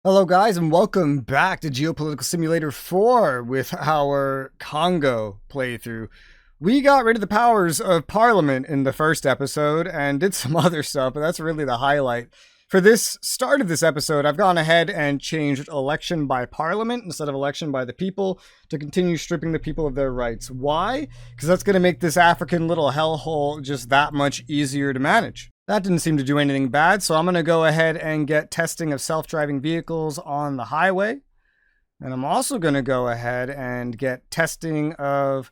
Hello guys and welcome back to Geopolitical Simulator 4 with our Congo playthrough. We got rid of the powers of Parliament in the first episode and did some other stuff, but that's really the highlight. For this start of this episode, I've gone ahead and changed election by Parliament instead of election by the people to continue stripping the people of their rights. Why? Because that's going to make this African little hellhole just that much easier to manage. That didn't seem to do anything bad, so I'm going to go ahead and get testing of self-driving vehicles on the highway. And I'm also going to go ahead and get testing of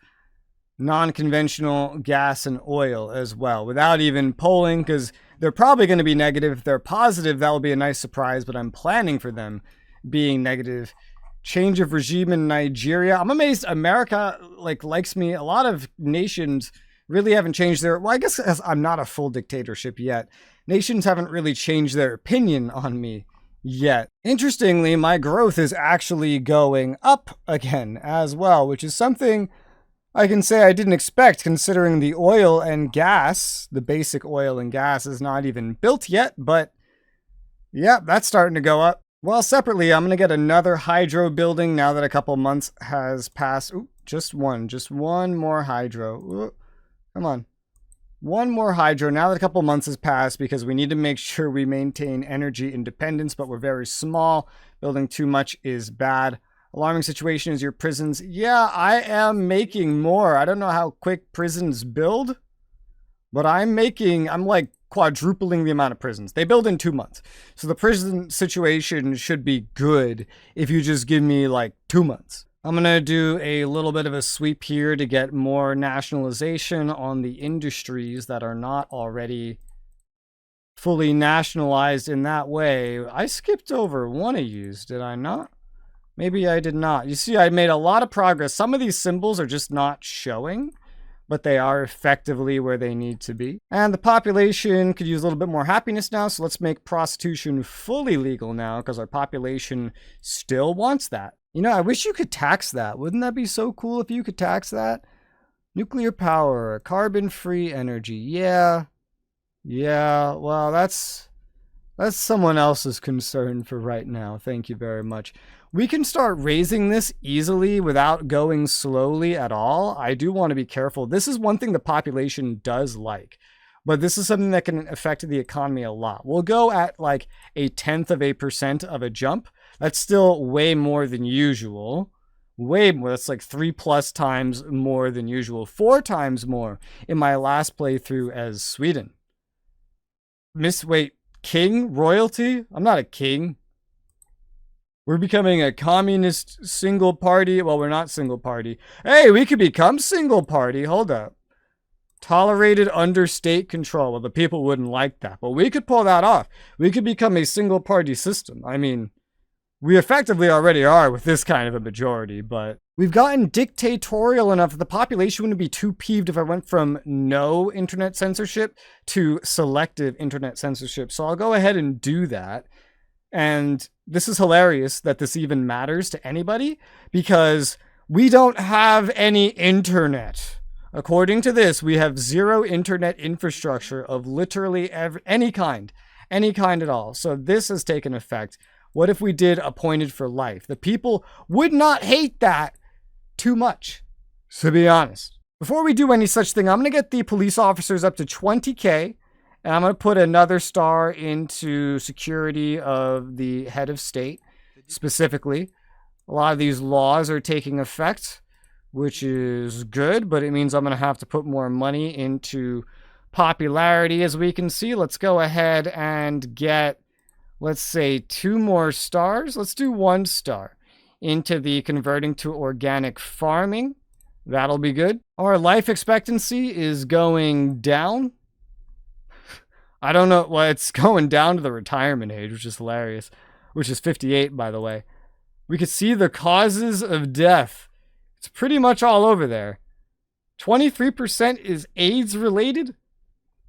non-conventional gas and oil as well, without even polling, because they're probably going to be negative. If they're positive, that will be a nice surprise, but I'm planning for them being negative. Change of regime in Nigeria. I'm amazed America likes me. A lot of nations really haven't changed their, well, I guess as I'm not a full dictatorship yet, nations haven't really changed their opinion on me yet. Interestingly, my growth is actually going up again as well, which is something I can say I didn't expect, considering the oil and gas, the basic oil and gas, is not even built yet, but yeah, that's starting to go up. Well, separately, I'm going to get another hydro building now that a couple months has passed. Ooh, just one more hydro. Ooh. Come on. One more hydro now that a couple months has passed, because we need to make sure we maintain energy independence, but we're very small. Building too much is bad. Alarming situation is your prisons. Yeah, I am making more. I don't know how quick prisons build, but I'm like quadrupling the amount of prisons. They build in 2 months. So the prison situation should be good if you just give me like 2 months. I'm going to do a little bit of a sweep here to get more nationalization on the industries that are not already fully nationalized in that way. I skipped over one of yous, did I not? Maybe I did not. You see, I made a lot of progress. Some of these symbols are just not showing, but they are effectively where they need to be. And the population could use a little bit more happiness now, so let's make prostitution fully legal now, because our population still wants that. You know, I wish you could tax that. Wouldn't that be so cool if you could tax that? Nuclear power, carbon-free energy. Yeah, well, that's someone else's concern for right now. Thank you very much. We can start raising this easily without going slowly at all. I do want to be careful. This is one thing the population does like, but this is something that can affect the economy a lot. We'll go at like 0.1% of a jump. That's still way more than usual. Way more. That's like 3+ times more than usual. 4 times more in my last playthrough as Sweden. Wait, king? Royalty? I'm not a king. We're becoming a communist single party. Well, we're not single party. Hey, we could become single party. Hold up. Tolerated under state control. Well, the people wouldn't like that, but we could pull that off. We could become a single party system. I mean, we effectively already are with this kind of a majority, but we've gotten dictatorial enough that the population wouldn't be too peeved if I went from no internet censorship to selective internet censorship. So I'll go ahead and do that. And this is hilarious that this even matters to anybody, because we don't have any internet. According to this, we have zero internet infrastructure of literally any kind at all. So this has taken effect. What if we did appointed for life? The people would not hate that too much, to be honest. Before we do any such thing, I'm going to get the police officers up to 20K, and I'm going to put another star into security of the head of state, specifically. A lot of these laws are taking effect, which is good, but it means I'm going to have to put more money into popularity. As we can see, let's go ahead and get, let's say, 2 more stars. Let's do 1 star into the converting to organic farming. That'll be good. Our life expectancy is going down. I don't know. Well, it's going down to the retirement age, which is hilarious, which is 58, by the way. We could see the causes of death. It's pretty much all over there. 23% is AIDS related.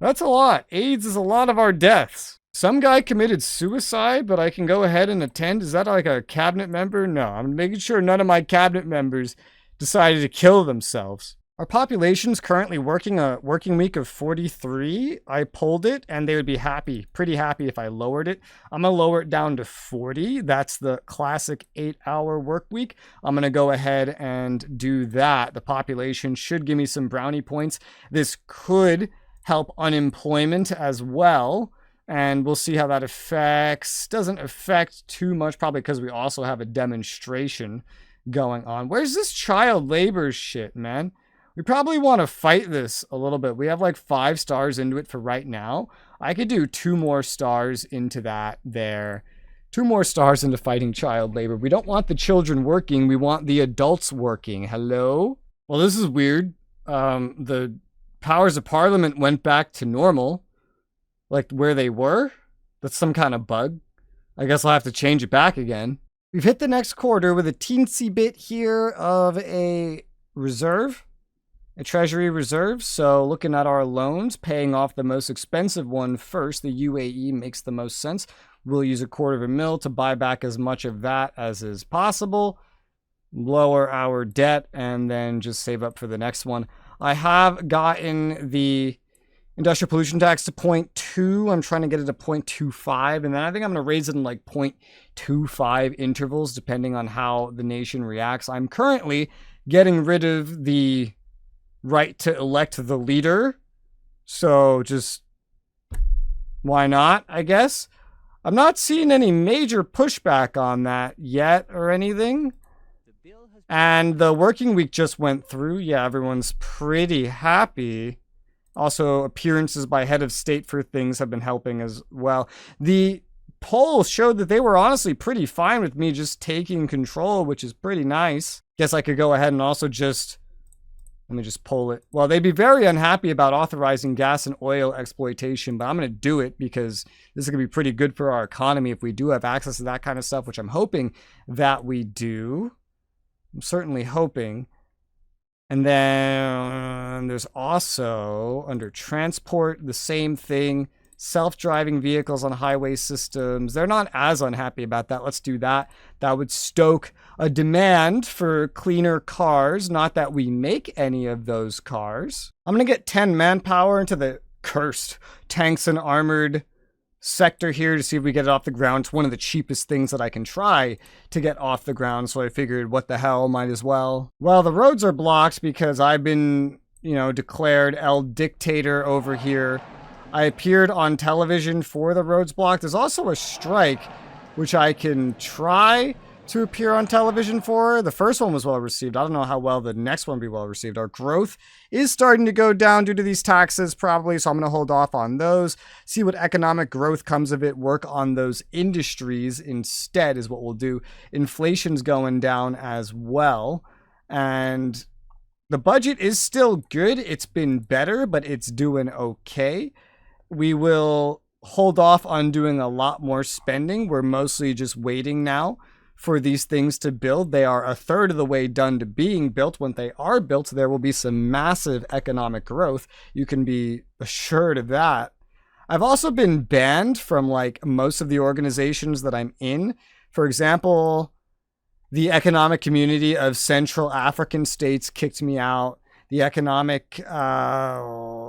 That's a lot. AIDS is a lot of our deaths. Some guy committed suicide, but I can go ahead and attend. Is that like a cabinet member? No, I'm making sure none of my cabinet members decided to kill themselves. Our population's currently working a working week of 43. I pulled it and they would be happy, pretty happy if I lowered it. I'm going to lower it down to 40. That's the classic 8-hour work week. I'm going to go ahead and do that. The population should give me some brownie points. This could help unemployment as well. And we'll see how that affects. Doesn't affect too much, probably because we also have a demonstration going on. Where's this child labor shit, man? We probably want to fight this a little bit. We have like 5 stars into it for right now. I could do 2 more stars into that there. 2 more stars into fighting child labor. We don't want the children working. We want the adults working. Hello? Well, this is weird. The powers of parliament went back to normal. Like where they were. That's some kind of bug. I guess I'll have to change it back again. We've hit the next quarter with a teensy bit here of a reserve. A treasury reserve. So looking at our loans, paying off the most expensive one first, the UAE makes the most sense. We'll use $250,000 to buy back as much of that as is possible, lower our debt, and then just save up for the next one. I have gotten the industrial pollution tax to 0.2. I'm trying to get it to 0.25, and then I think I'm going to raise it in like 0.25 intervals depending on how the nation reacts. I'm currently getting rid of the right to elect the leader. So just why not, I guess. I'm not seeing any major pushback on that yet or anything. And the working week just went through. Yeah, everyone's pretty happy. Also, appearances by head of state for things have been helping as well. The poll showed that they were honestly pretty fine with me just taking control, which is pretty nice. Guess I could go ahead and also just... Let me just pull it. Well, they'd be very unhappy about authorizing gas and oil exploitation, but I'm going to do it because this is going to be pretty good for our economy if we do have access to that kind of stuff, which I'm hoping that we do. I'm certainly hoping. And then there's also, under transport, the same thing. Self-driving vehicles on highway systems. They're not as unhappy about that. Let's do that. That would stoke a demand for cleaner cars. Not that we make any of those cars. I'm going to get 10 manpower into the cursed tanks and armored sector here to see if we get it off the ground. It's one of the cheapest things that I can try to get off the ground. So I figured, what the hell, might as well. Well, the roads are blocked because I've been, declared El Dictator over here. I appeared on television for the roads blocked. There's also a strike, which I can try to appear on television for. The first one was well received. I don't know how well the next one will be well received. Our growth is starting to go down due to these taxes probably, so I'm going to hold off on those. See what economic growth comes of it. Work on those industries instead is what we'll do. Inflation's going down as well. And the budget is still good. It's been better, but it's doing okay. We will hold off on doing a lot more spending. We're mostly just waiting now for these things to build. They are a third of the way done to being built. When they are built, there will be some massive economic growth. You can be assured of that. I've also been banned from most of the organizations that I'm in. For example, the Economic Community of Central African States kicked me out. The Economic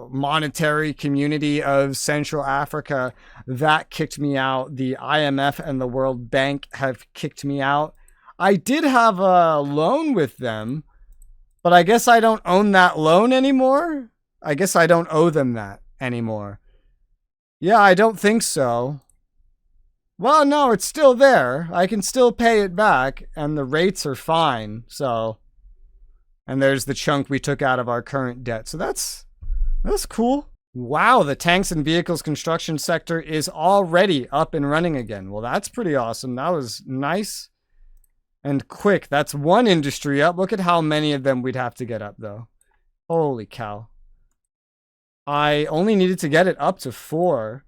Monetary Community of Central Africa, that kicked me out. The IMF and the World Bank have kicked me out. I did have a loan with them, but I guess I don't own that loan anymore. I guess I don't owe them that anymore. Yeah, I don't think so. Well, no, it's still there. I can still pay it back, and the rates are fine, so... And there's the chunk we took out of our current debt. So that's cool. Wow, the tanks and vehicles construction sector is already up and running again. Well, that's pretty awesome. That was nice and quick. That's one industry up. Look at how many of them we'd have to get up, though. Holy cow. I only needed to get it up to 4.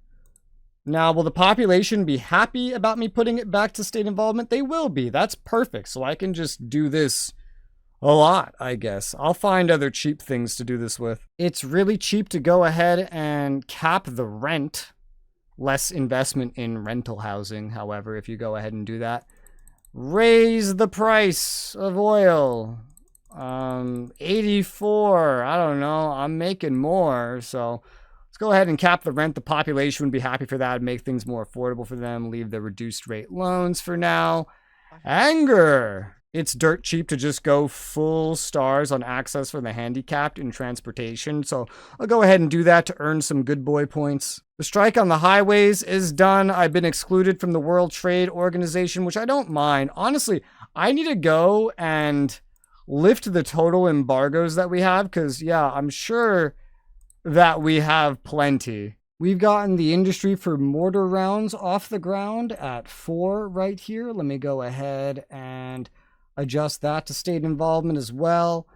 Now, will the population be happy about me putting it back to state involvement? They will be. That's perfect. So I can just do this a lot, I guess. I'll find other cheap things to do this with. It's really cheap to go ahead and cap the rent. Less investment in rental housing, however, if you go ahead and do that. Raise the price of oil. 84. I don't know. I'm making more, so let's go ahead and cap the rent. The population would be happy for that. Make things more affordable for them. Leave the reduced rate loans for now. Anger. It's dirt cheap to just go full stars on access for the handicapped in transportation, so I'll go ahead and do that to earn some good boy points. The strike on the highways is done. I've been excluded from the World Trade Organization, which I don't mind. Honestly, I need to go and lift the total embargoes that we have, because, yeah, I'm sure that we have plenty. We've gotten the industry for mortar rounds off the ground at 4 right here. Let me go ahead and adjust that to state involvement as well.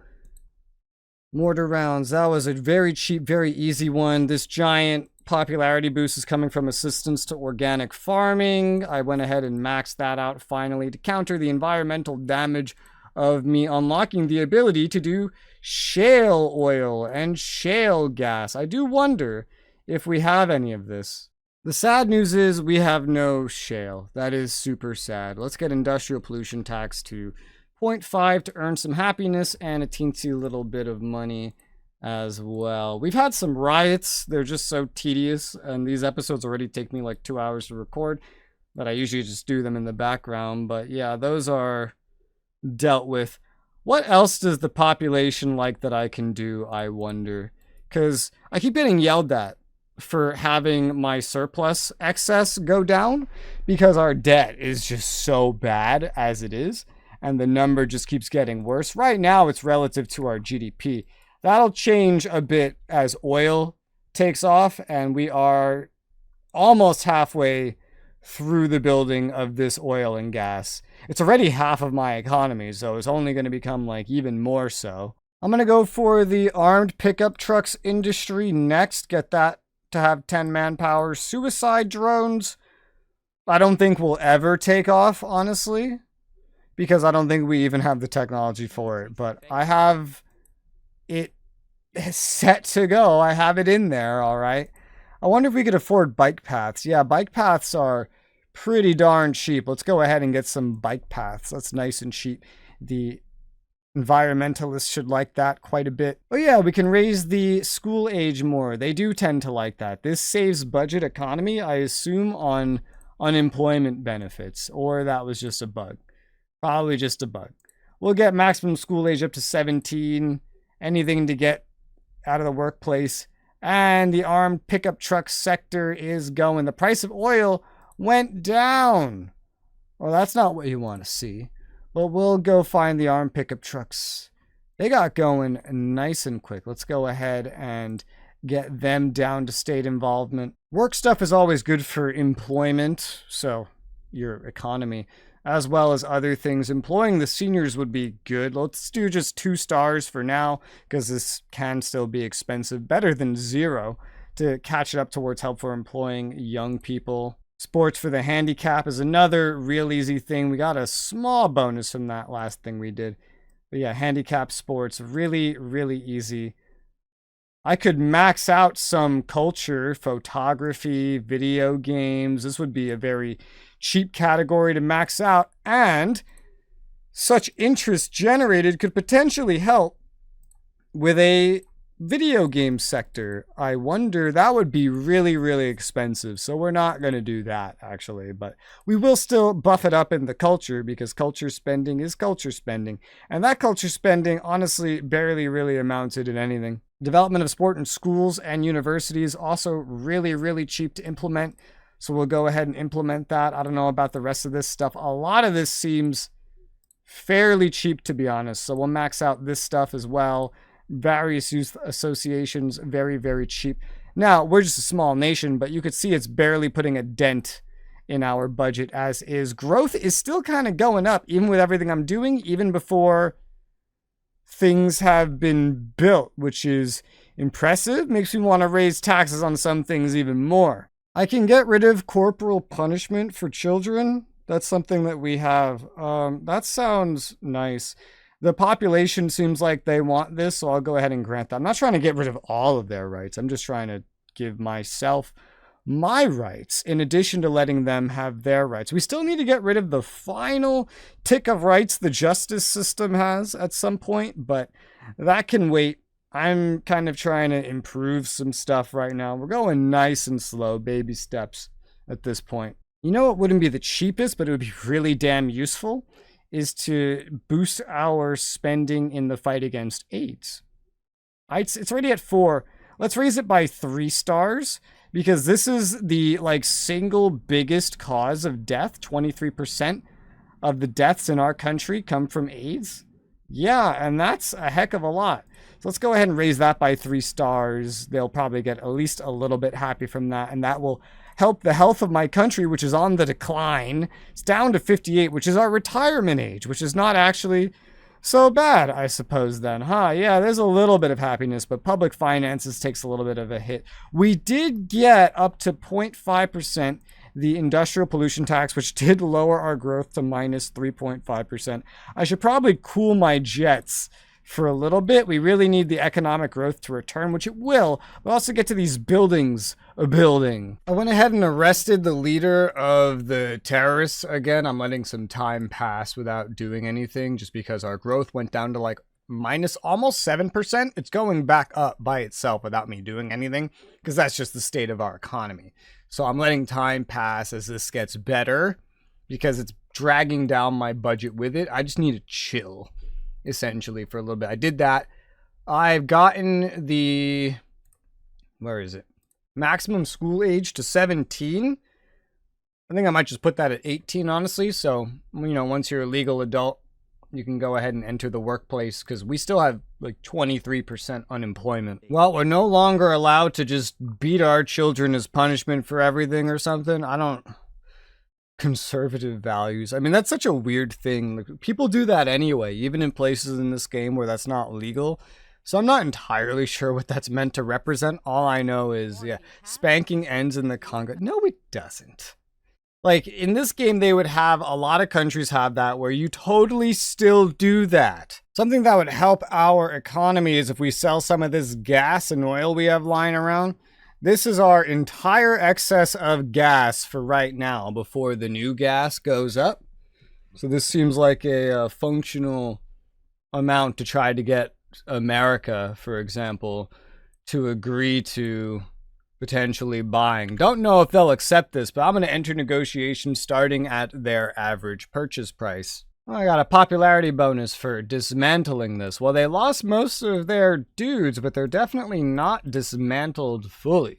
Mortar rounds, that was a very cheap, very easy one. This giant popularity boost is coming from assistance to organic farming. I went ahead and maxed that out finally to counter the environmental damage of me unlocking the ability to do shale oil and shale gas. I do wonder if we have any of this. The sad news is we have no shale. That is super sad. Let's get industrial pollution tax to 0.5 to earn some happiness and a teensy little bit of money as well. We've had some riots. They're just so tedious, and these episodes already take me like 2 hours to record, that I usually just do them in the background. But yeah, those are dealt with. What else does the population like that I can do, I wonder? Because I keep getting yelled at for having my surplus excess go down because our debt is just so bad as it is, and the number just keeps getting worse. Right now, it's relative to our GDP. That'll change a bit as oil takes off, and we are almost halfway through the building of this oil and gas. It's already half of my economy, so it's only going to become like even more so. I'm going to go for the armed pickup trucks industry next. Get that to have 10 manpower. Suicide drones, I don't think will ever take off, honestly, because I don't think we even have the technology for it. But I have it set to go. I have it in there, all right. I wonder if we could afford bike paths. Yeah, bike paths are pretty darn cheap. Let's go ahead and get some bike paths. That's nice and cheap. The environmentalists should like that quite a bit. Oh yeah, we can raise the school age more. They do tend to like that. This saves budget economy, I assume, on unemployment benefits, or that was just a bug. Probably just a bug. We'll get maximum school age up to 17. Anything to get out of the workplace. And the armed pickup truck sector is going. The price of oil went down. Well, that's not what you want to see. But we'll go find the armed pickup trucks. They got going nice and quick. Let's go ahead and get them down to state involvement. Work stuff is always good for employment, so your economy, as well as other things. Employing the seniors would be good. Let's do just 2 stars for now, because this can still be expensive. Better than 0 to catch it up towards help for employing young people. Sports for the handicap is another real easy thing. We got a small bonus from that last thing we did. But yeah, handicap sports, really, really easy. I could max out some culture, photography, video games. This would be a very cheap category to max out, and such interest generated could potentially help with a video game sector. I wonder, that would be really, really expensive, so we're not going to do that actually, but we will still buff it up in the culture, because culture spending is culture spending, and that culture spending honestly barely really amounted in anything. Development of sport in schools and universities, also really, really cheap to implement. So we'll go ahead and implement that. I don't know about the rest of this stuff. A lot of this seems fairly cheap, to be honest. So we'll max out this stuff as well. Various youth associations, very, very cheap. Now, we're just a small nation, but you could see it's barely putting a dent in our budget as is. Growth is still kind of going up, even with everything I'm doing, even before things have been built, which is impressive. Makes me want to raise taxes on some things even more. I can get rid of corporal punishment for children. That's something that we have. That sounds nice. The population seems like they want this, so I'll go ahead and grant that. I'm not trying to get rid of all of their rights. I'm just trying to give myself my rights in addition to letting them have their rights. We still need to get rid of the final tick of rights the justice system has at some point, but that can wait. I'm kind of trying to improve some stuff right now. We're going nice and slow, baby steps at this point. You know what wouldn't be the cheapest, but it would be really damn useful, is to boost our spending in the fight against AIDS. It's already at 4. Let's raise it by 3 stars, because this is the single biggest cause of death. 23% of the deaths in our country come from AIDS. Yeah, and that's a heck of a lot. So let's go ahead and raise that by 3 stars. They'll probably get at least a little bit happy from that, and that will help the health of my country, which is on the decline. It's down to 58, which is our retirement age, which is not actually so bad, I suppose, then, huh? Yeah, there's a little bit of happiness, but public finances takes a little bit of a hit. We did get up to 0.5% the industrial pollution tax, which did lower our growth to minus 3.5%. I should probably cool my jets for a little bit. We really need the economic growth to return, which it will, but also get to these buildings building. I went ahead and arrested the leader of the terrorists again. I'm letting some time pass without doing anything just because our growth went down to minus almost 7%. It's going back up by itself without me doing anything because that's just the state of our economy. So I'm letting time pass as this gets better because it's dragging down my budget with it. I just need to chill essentially for a little bit. I did that. I've gotten the, where is it? Maximum school age to 17. I think I might just put that at 18, honestly. So, once you're a legal adult, you can go ahead and enter the workplace because we still have 23% unemployment. Well, we're no longer allowed to just beat our children as punishment for everything or something. Conservative values. I mean, that's such a weird thing. People do that anyway, even in places in this game where that's not legal. So I'm not entirely sure what that's meant to represent. All I know is, spanking ends in the Congo. No, it doesn't. In this game, they would have, a lot of countries have that, where you totally still do that. Something that would help our economy is if we sell some of this gas and oil we have lying around. This is our entire excess of gas for right now before the new gas goes up. So this seems like a functional amount to try to get America, for example, to agree to potentially buying. Don't know if they'll accept this, but I'm going to enter negotiations starting at their average purchase price. I got a popularity bonus for dismantling this. Well, they lost most of their dudes, but they're definitely not dismantled fully.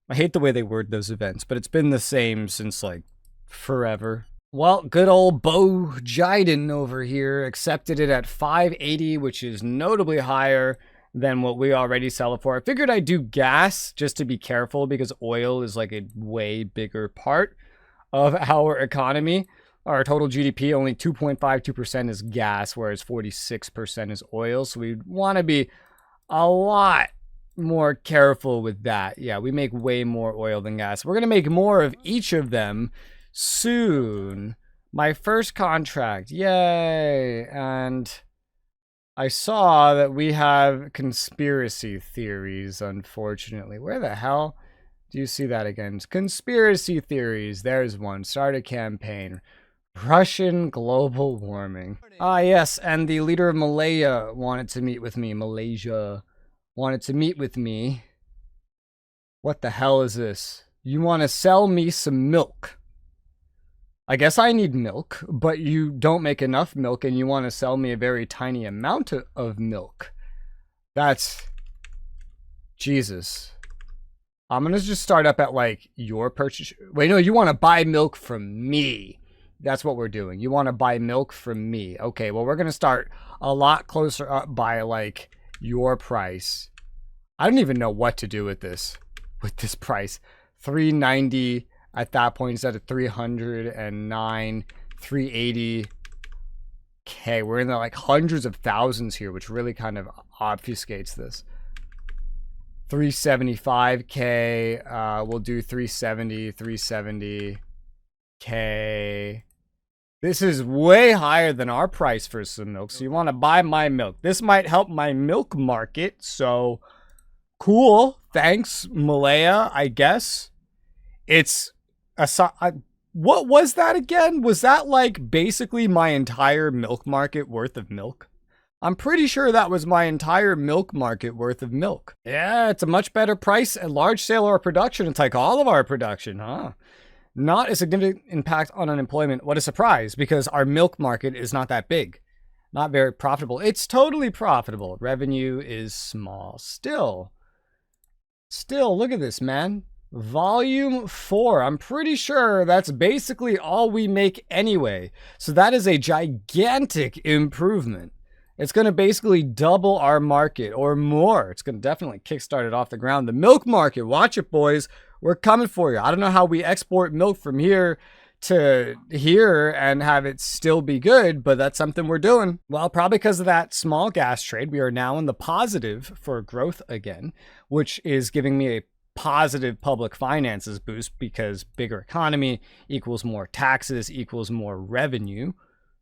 I hate the way they word those events, but it's been the same since, forever. Well, good old Bo Jiden over here accepted it at 580, which is notably higher than what we already sell it for. I figured I'd do gas just to be careful because oil is a way bigger part of our economy. Our total GDP, only 2.52% is gas, whereas 46% is oil. So we want to be a lot more careful with that. Yeah, we make way more oil than gas. We're going to make more of each of them soon. My first contract, yay. And I saw that we have conspiracy theories, unfortunately. Where the hell do you see that again? Conspiracy theories, there's one. Start a campaign. Russian global warming. Ah, yes, and the leader of Malaya wanted to meet with me. Malaysia wanted to meet with me. What the hell is this? You want to sell me some milk. I guess I need milk, but you don't make enough milk and you want to sell me a very tiny amount of milk. That's... Jesus. I'm going to just start up at your purchase... Wait, no, you want to buy milk from me. That's what we're doing. You want to buy milk from me. Okay, well, we're going to start a lot closer up by, your price. I don't even know what to do with this price. $3.90 at that point instead of $309, $380. Okay, we're in the, hundreds of thousands here, which really kind of obfuscates this. $375K. We'll do $370, $370K. This is way higher than our price for some milk, so you want to buy my milk. This might help my milk market, so cool. Thanks, Malaya, I guess. It's what was that again? Was that like basically my entire milk market worth of milk? I'm pretty sure that was my entire milk market worth of milk. Yeah, it's a much better price at large sale or production. It's like all of our production, huh? Not a significant impact on unemployment. What a surprise, because our milk market is not that big. Not very profitable. It's totally profitable. Revenue is small. Still, look at this, man. Volume 4. I'm pretty sure that's basically all we make anyway. So that is a gigantic improvement. It's going to basically double our market or more. It's going to definitely kickstart it off the ground. The milk market, watch it, boys. We're coming for you. I don't know how we export milk from here to here and have it still be good, but that's something we're doing. Well, probably because of that small gas trade, we are now in the positive for growth again, which is giving me a positive public finances boost, because bigger economy equals more taxes equals more revenue.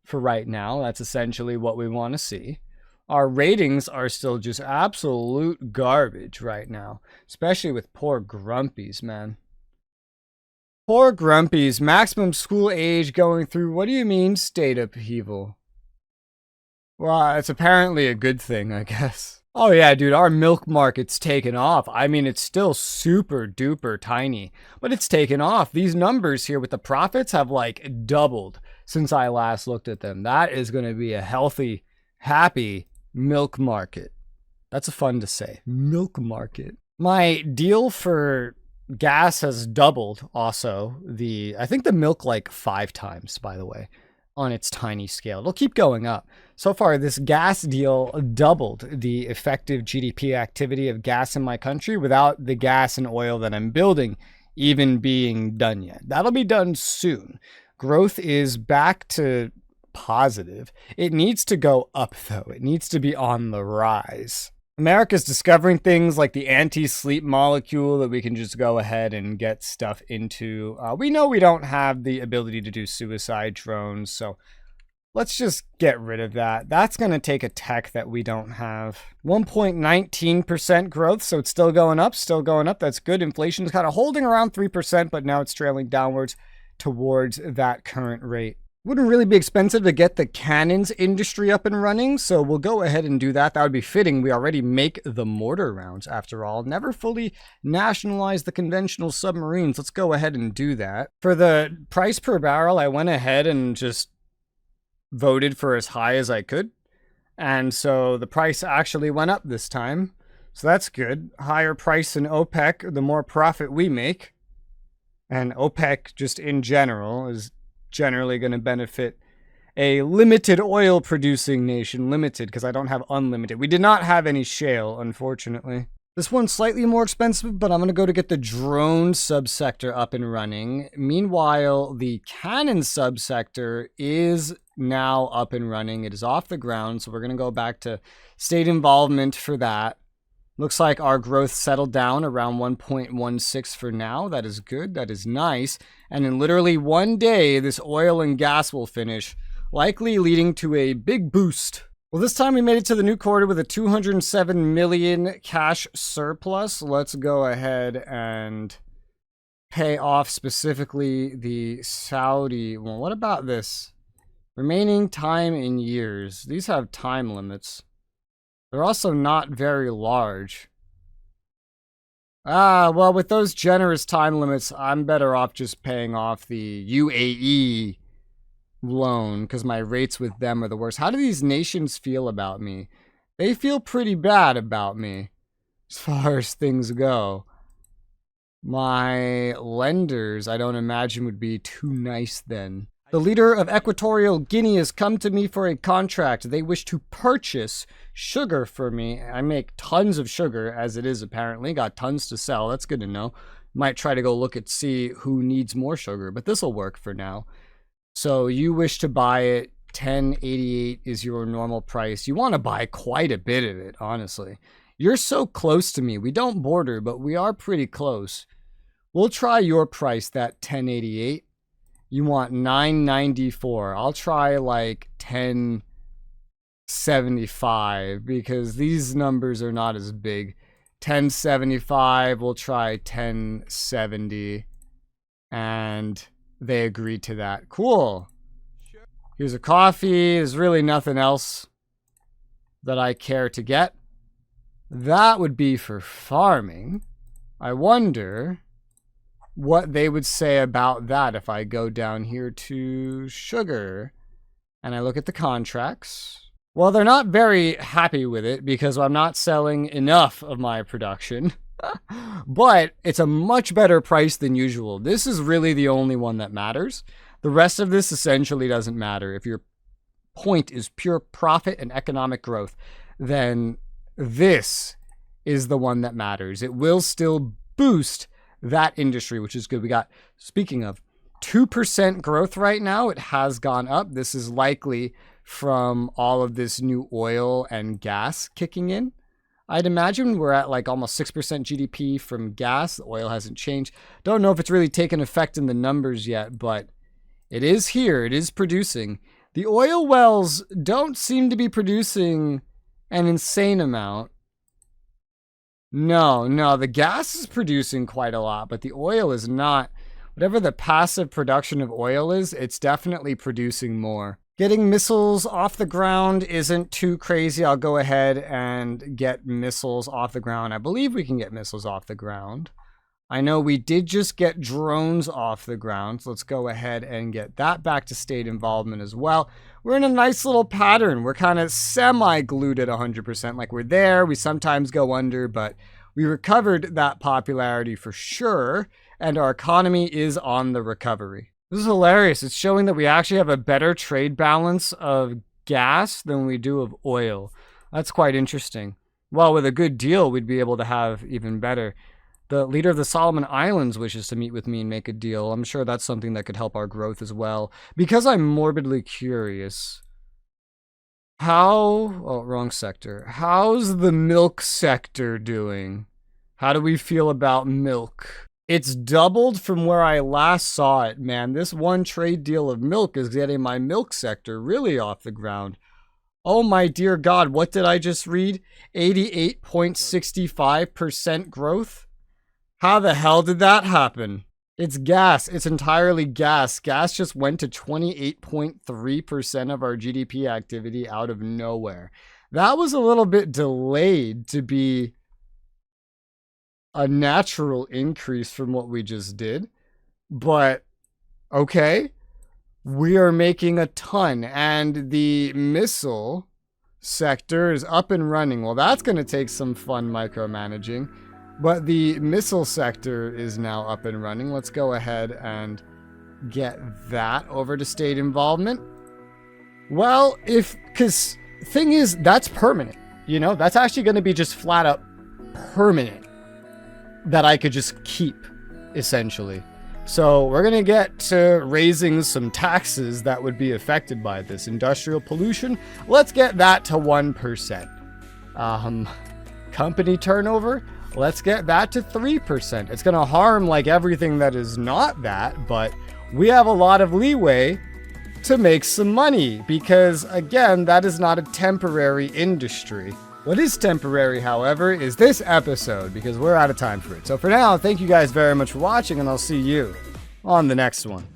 For right now, that's essentially what we want to see. Our ratings are still just absolute garbage right now, especially with poor Grumpies, man. Poor Grumpies, maximum school age going through, what do you mean state upheaval? Well, it's apparently a good thing, I guess. Oh yeah, dude, our milk market's taken off. I mean, it's still super duper tiny, but it's taken off. These numbers here with the profits have like doubled since I last looked at them. That is going to be a healthy, happy milk market. That's fun to say. Milk market. My deal for gas has doubled also. I think the milk like 5 times, by the way, on its tiny scale. It'll keep going up. So far, this gas deal doubled the effective GDP activity of gas in my country without the gas and oil that I'm building even being done yet. That'll be done soon. Growth is back to positive. It needs to go up, though. It needs to be on the rise. America's discovering things like the anti-sleep molecule that we can just go ahead and get stuff into. We know we don't have the ability to do suicide drones, so let's just get rid of that. That's going to take a tech that we don't have. 1.19% growth, so it's still going up, That's good. Inflation's kind of holding around 3%, but now it's trailing downwards towards that current rate. Wouldn't really be expensive to get the cannons industry up and running, so we'll go ahead and do that. That would be fitting. We already make the mortar rounds, after all. Never fully nationalized the conventional submarines. Let's go ahead and do that. For the price per barrel, I went ahead and just voted for as high as I could. And so the price actually went up this time. So that's good. Higher price in OPEC, the more profit we make. And OPEC, just in general, is generally going to benefit a limited oil producing nation. Limited, because I don't have unlimited. We did not have any shale, unfortunately. This one's slightly more expensive, but I'm going to go to get the drone subsector up and running. Meanwhile, the cannon subsector is now up and running. It is off the ground, so we're going to go back to state involvement for that. Looks like our growth settled down around 1.16 for now. That is good. That is nice. And in literally one day, this oil and gas will finish, likely leading to a big boost. Well, this time we made it to the new quarter with a 207 million cash surplus. Let's go ahead and pay off specifically the Saudi. Well, what about this? Remaining time in years. These have time limits. They're also not very large. Well, with those generous time limits, I'm better off just paying off the UAE loan, because my rates with them are the worst. How do these nations feel about me? They feel pretty bad about me, as far as things go. My lenders, I don't imagine, would be too nice then. The leader of Equatorial Guinea has come to me for a contract. They wish to purchase sugar for me. I make tons of sugar, as it is apparently. Got tons to sell. That's good to know. Might try to go look at see who needs more sugar, but this will work for now. So you wish to buy it. 10.88 is your normal price. You want to buy quite a bit of it, honestly. You're so close to me. We don't border, but we are pretty close. We'll try your price, that 10.88. You want 9.94. I'll try like 10.75 because these numbers are not as big. 10.75, we'll try 10.70. And they agreed to that. Cool. Here's a coffee. There's really nothing else that I care to get. That would be for farming. I wonder what they would say about that if I go down here to sugar and I look at the contracts. Well, they're not very happy with it because I'm not selling enough of my production. But it's a much better price than usual. This is really the only one that matters. The rest of this essentially doesn't matter. If your point is pure profit and economic growth, then this is the one that matters. It will still boost that industry, which is good. We got, speaking of, 2% growth right now. It has gone up. This is likely from all of this new oil and gas kicking in. I'd imagine we're at like almost 6% GDP from gas. The oil hasn't changed. Don't know if it's really taken effect in the numbers yet, but it is here. It is producing. The oil wells don't seem to be producing an insane amount. No, the gas is producing quite a lot, but the oil is not. Whatever the passive production of oil is, it's definitely producing more. Getting missiles off the ground isn't too crazy. I'll go ahead and get missiles off the ground. I believe we can get missiles off the ground. I know we did just get drones off the ground, so let's go ahead and get that back to state involvement as well. We're in a nice little pattern. We're kind of semi-glued at 100%. Like we're there. We sometimes go under, but we recovered that popularity for sure, and our economy is on the recovery. This is hilarious. It's showing that we actually have a better trade balance of gas than we do of oil. That's quite interesting. Well, with a good deal, we'd be able to have even better. The leader of the Solomon Islands wishes to meet with me and make a deal. I'm sure that's something that could help our growth as well. Because I'm morbidly curious. Wrong sector. How's the milk sector doing? How do we feel about milk? It's doubled from where I last saw it, man. This one trade deal of milk is getting my milk sector really off the ground. Oh my dear God, what did I just read? 88.65% growth? How the hell did that happen? It's gas. It's entirely gas. Gas just went to 28.3% of our GDP activity out of nowhere. That was a little bit delayed to be a natural increase from what we just did, but okay, we are making a ton, and the missile sector is up and running. Well, that's going to take some fun micromanaging, but the missile sector is now up and running. Let's go ahead and get that over to state involvement. Well, because thing is, that's permanent, that's actually going to be just flat up permanent. That I could just keep, essentially. So we're going to get to raising some taxes that would be affected by this. Industrial pollution, let's get that to 1%. Company turnover, let's get that to 3%. It's going to harm like everything that is not that, but we have a lot of leeway to make some money because, again, that is not a temporary industry. What is temporary, however, is this episode, because we're out of time for it. So for now, thank you guys very much for watching, and I'll see you on the next one.